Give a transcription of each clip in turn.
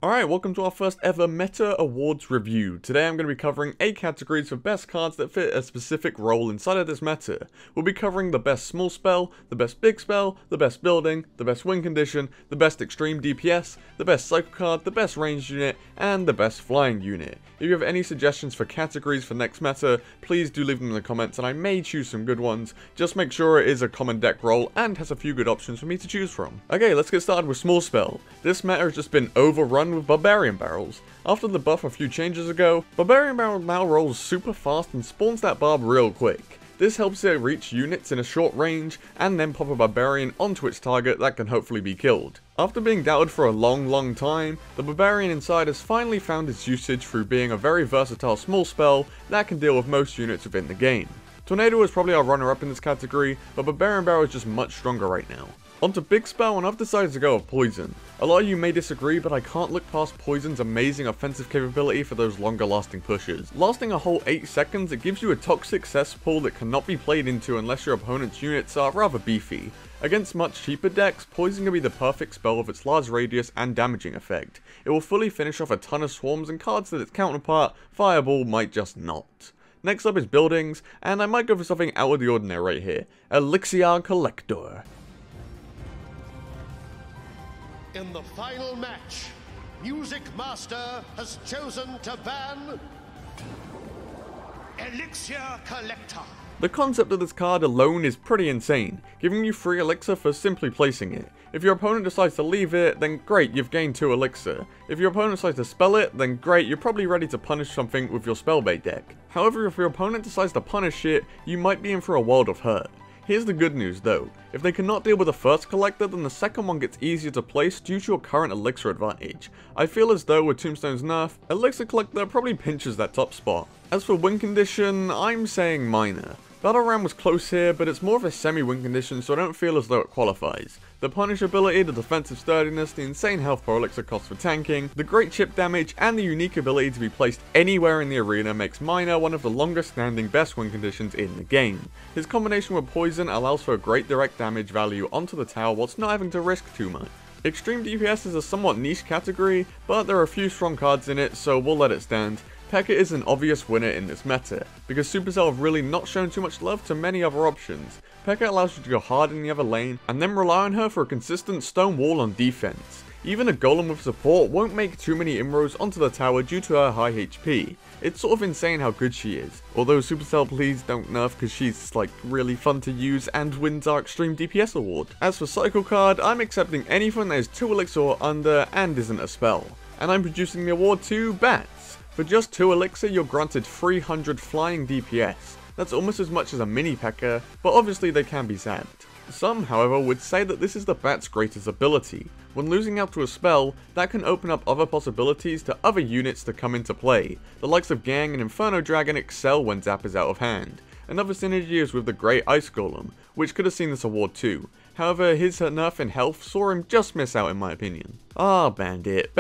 Alright, welcome to our first ever Meta Awards review. Today I'm going to be covering 8 categories for best cards that fit a specific role inside of this meta. We'll be covering the best small spell, the best big spell, the best building, the best win condition, the best extreme DPS, the best cycle card, the best ranged unit, and the best flying unit. If you have any suggestions for categories for next meta, please do leave them in the comments and I may choose some good ones. Just make sure it is a common deck role and has a few good options for me to choose from. Okay, let's get started with small spell. This meta has just been overrun with Barbarian Barrels. After the buff a few changes ago, Barbarian Barrel now rolls super fast and spawns that barb real quick. This helps it reach units in a short range, and then pop a Barbarian onto its target that can hopefully be killed. After being doubted for a long time, the Barbarian inside has finally found its usage through being a very versatile small spell that can deal with most units within the game. Tornado is probably our runner-up in this category, but Barbarian Barrel is just much stronger right now. Onto big spell, and I've decided to go with Poison. A lot of you may disagree, but I can't look past Poison's amazing offensive capability for those longer lasting pushes. Lasting a whole 8 seconds, it gives you a toxic cesspool that cannot be played into unless your opponent's units are rather beefy. Against much cheaper decks, Poison can be the perfect spell with its large radius and damaging effect. It will fully finish off a ton of swarms and cards that its counterpart, Fireball, might just not. Next up is buildings, and I might go for something out of the ordinary right here. Elixir Collector. In the final match, Music Master has chosen to ban Elixir Collector. The concept of this card alone is pretty insane, giving you free elixir for simply placing it. If your opponent decides to leave it, then great, you've gained 2 elixir. If your opponent decides to spell it, then great, you're probably ready to punish something with your spellbait deck. However, if your opponent decides to punish it, you might be in for a world of hurt. Here's the good news though, if they cannot deal with the first collector, then the second one gets easier to place due to your current elixir advantage. I feel as though with Tombstone's nerf, Elixir Collector probably pinches that top spot. As for win condition, I'm saying minor. Battle Ram was close here, but it's more of a semi-win condition, so I don't feel as though it qualifies. The punish ability, the defensive sturdiness, the insane health per elixir cost for tanking, the great chip damage, and the unique ability to be placed anywhere in the arena makes Minor one of the longest standing best win conditions in the game. His combination with Poison allows for a great direct damage value onto the tower whilst not having to risk too much. Extreme DPS is a somewhat niche category, but there are a few strong cards in it, so we'll let it stand. P.E.K.K.A is an obvious winner in this meta, because Supercell have really not shown too much love to many other options. P.E.K.K.A allows you to go hard in the other lane, and then rely on her for a consistent stone wall on defense. Even a golem with support won't make too many inroads onto the tower due to her high HP. It's sort of insane how good she is. Although Supercell, please don't nerf because she's like really fun to use and wins our extreme DPS award. As for cycle card, I'm accepting anything that is 2 elixir or under and isn't a spell. And I'm producing the award to Bats. For just 2 elixir, you're granted 300 flying DPS. That's almost as much as a mini P.E.K.K.A, but obviously they can be zapped. Some, however, would say that this is the Bat's greatest ability. When losing out to a spell, that can open up other possibilities to other units to come into play. The likes of Gang and Inferno Dragon excel when Zap is out of hand. Another synergy is with the Great Ice Golem, which could have seen this award too. However, his nerf in health saw him just miss out in my opinion. Bandit.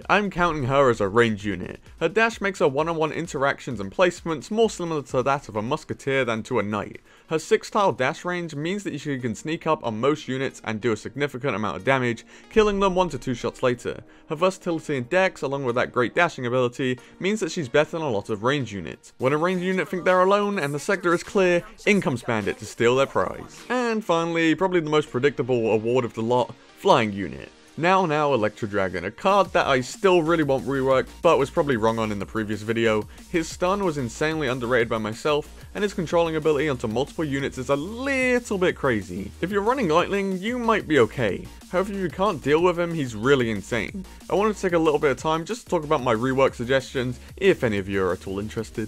I'm counting her as a range unit. Her dash makes her one-on-one interactions and placements more similar to that of a musketeer than to a knight. Her 6-tile dash range means that she can sneak up on most units and do a significant amount of damage, killing them 1 to 2 shots later. Her versatility in dex, along with that great dashing ability, means that she's better than a lot of range units. When a range unit think they're alone and the sector is clear, in comes Bandit to steal their prize. And finally, probably the most predictable award of the lot, Flying Unit. Now Electro Dragon, a card that I still really want reworked, but was probably wrong on in the previous video. His stun was insanely underrated by myself, and his controlling ability onto multiple units is a little bit crazy. If you're running Lightning, you might be okay. However, if you can't deal with him, he's really insane. I wanted to take a little bit of time just to talk about my rework suggestions, if any of you are at all interested.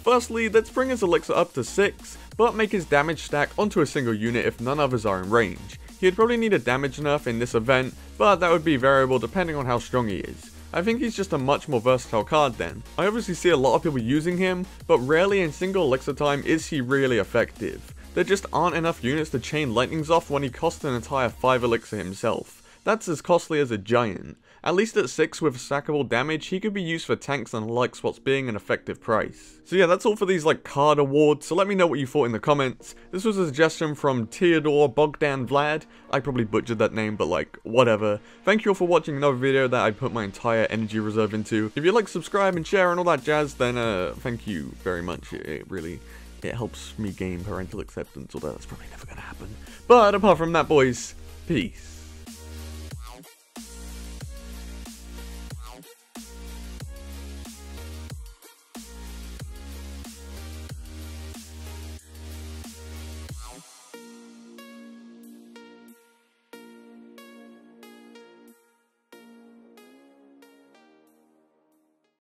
Firstly, let's bring his elixir up to 6, but make his damage stack onto a single unit if none others are in range. He'd probably need a damage nerf in this event, but that would be variable depending on how strong he is. I think he's just a much more versatile card then. I obviously see a lot of people using him, but rarely in single elixir time is he really effective. There just aren't enough units to chain lightnings off when he costs an entire 5 elixir himself. That's as costly as a giant. At least at 6 with stackable damage, he could be used for tanks and light spots being an effective price. So yeah, that's all for these like card awards, so let me know what you thought in the comments. This was a suggestion from Theodore Bogdan Vlad. I probably butchered that name, but like, whatever. Thank you all for watching another video that I put my entire energy reserve into. If you like, subscribe and share and all that jazz, then thank you very much. It helps me gain parental acceptance, although that's probably never gonna happen. But apart from that, boys, peace.